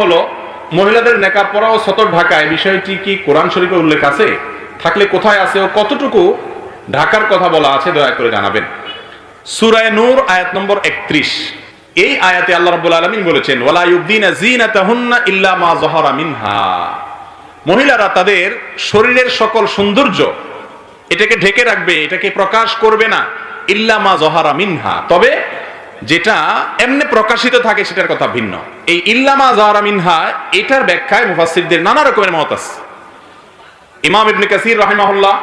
হলো মহিলাদের নেকাব পরা ও সতর ঢাকায় বিষয়টি কি কোরআন শরীফে উল্লেখ আছে? থাকলে কোথায় আছে ও কতটুকু ঢাকার কথা বলা আছে দয়া করে জানাবেন। সূরা নূর আয়াত নম্বর 31। এই আয়াতে আল্লাহ রাব্বুল আলামিন বলেছেন, ওয়ালা ইউবদিনা যিনাতাহুন্না ইল্লা মা যাহারা মিনহা। মহিলারা তাদের শরীরের সকল সৌন্দর্য এটাকে ঢেকে রাখবে, এটাকে প্রকাশ করবে না, ইল্লা মা যাহারা মিনহা, তবে যেটা এমনি প্রকাশিত থাকে সেটার কথা ভিন্ন। এই ইল্লা মা যাহারা মিনহা এটার ব্যাখ্যায় মুফাসসিরদের নানা রকমের মত আছে। ইমাম ইবনে কাসির রাহিমাহুল্লাহ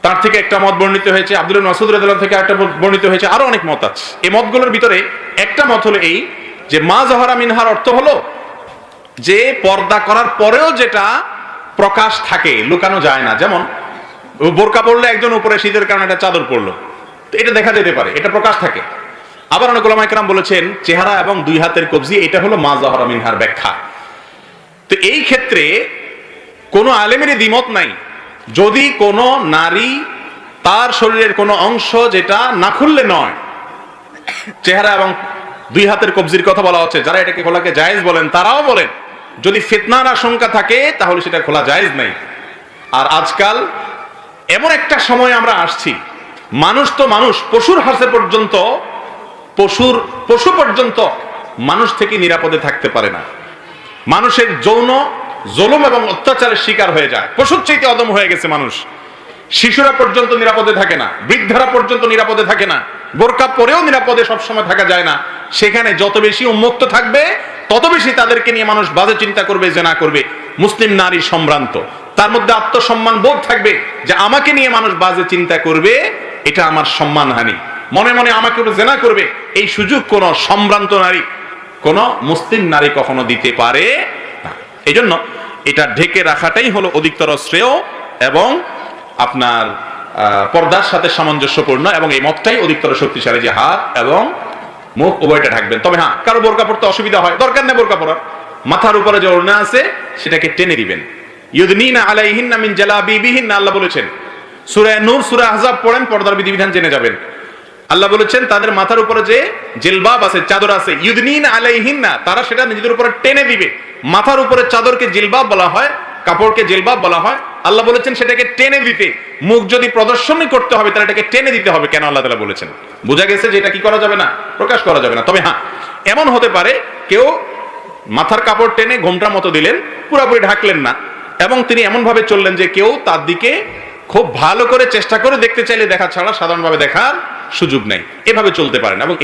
তার থেকে একটা মত বর্ণিত হয়েছে, আব্দুল্লাহ ইবনে মাসউদ রাদিয়াল্লাহু থেকে একটা বর্ণিত হয়েছে, আরো অনেক মত আছে। এই মতগুলোর ভিতরে একটা মত হলো এই যে মা যাহারা মিনহার অর্থ হলো যে পর্দা করার পরেও যেটা প্রকাশ থাকে, লুকানো যায় না। যেমন বোরকা পরলে একজন উপরে শীতের কারণে একটা চাদর পরলো, তো এটা দেখা যেতে পারে, এটা প্রকাশ থাকে। আবার অনেক উলামা ইকরাম বলেছেন চেহারা এবং দুই হাতের কবজি এটা হলো মা যাহারা মিনহার ব্যাখ্যা। তো এই ক্ষেত্রে কোনো আলেমেরই দ্বিমত নাই, যদি কোনো নারী তার শরীরের কোনো অংশ যেটা না খুললে নয়, চেহারা এবং দুই হাতের কবজির কথা বলা হচ্ছে, যারা এটাকে খোলাকে জায়েজ বলেন তারাও বলেন যদি ফিতনার আশঙ্কা থাকে তাহলে সেটা খোলা জায়েজ নাই। আর আজকাল এমন একটা সময় আমরা আসছি, মানুষ তো মানুষ, পশুর হাসে পর্যন্ত পশু পর্যন্ত মানুষ থেকে নিরাপদে থাকতে পারে না। মানুষের যৌন জুলুম এবং অত্যাচারের শিকার হয়ে যায়, পশুর চাইতে অদম হয়ে গেছে মানুষ। শিশুরা পর্যন্ত নিরাপদে থাকে না, বৃদ্ধরা পর্যন্ত নিরাপদে থাকে না, বোরকা পরেও নিরাপদে সবসময় থাকা যায় না। সেখানে যত বেশি উন্মুক্ত থাকবে তত বেশি তাদেরকে নিয়ে মানুষ বাজে চিন্তা করবে, জেনা করবে। মুসলিম নারী সম্ভ্রান্ত, তার মধ্যে আত্মসম্মান বোধ থাকবে যে আমাকে নিয়ে মানুষ বাজে চিন্তা করবে, এটা আমার সম্মানহানি, মনে মনে আমাকে জেনা করবে, এই সুযোগ কোন সম্ভ্রান্ত নারী, কোন মুসলিম নারী কখনো দিতে পারে না। এই জন্য এটা ঢেকে রাখাটাই হলো অধিকতর শ্রেয় এবং আপনার পর্দার সাথে সামঞ্জস্যপূর্ণ, এবং এই মতটাই অধিকতর শক্তিশালী যে হাত এবং মুখ উভয়টা ঢাকবেন। তবে হ্যাঁ, কারো বোরকা পড়তে অসুবিধা হয়, দরকার নেই বোরকা পরার, মাথার উপরে যে ওড়না আছে সেটাকে টেনে দিবেন। ইউদনিনা আলাইহিন্না মিন জালাবিবিহিন্না, আল্লাহ বলেছেন। সূরা নূর, সূরা আহজাব পড়েন, পর্দার বিধিবিধান জেনে যাবেন। আল্লাহ বলেছেন তাদের মাথার উপরে যে জিলবাব আছে, চাদর আছে, ইউদনিনা আলাইহিন্না, তারা সেটা নিজেদের উপরে টেনে দিবে। মাথার উপরে চাদরকে জিলবাব বলা হয়, কাপড়কে জিলবাব বলা হয়। আল্লাহ বলেছেন সেটাকে টেনে দিতে। মুখ যদি প্রদর্শনী করতে হবে তাহলে এটাকে টেনে দিতে হবে। কেন আল্লাহ তাআলা বলেছেন? বোঝা গেছে যে এটা কি করা যাবে না, প্রকাশ করা যাবে না। তবে হ্যাঁ, এমন হতে পারে কেউ মাথার কাপড় টেনে ঘোমটার মতো দিলেন, পুরোপুরি ঢাকলেন না, এবং তিনি এমন ভাবে চললেন যে কেউ তার দিকে খুব ভালো করে চেষ্টা করে দেখতে চাইলে দেখা ছাড়া সাধারণভাবে দেখার সুযোগ নেই, এভাবে চলতে পারেন। এবং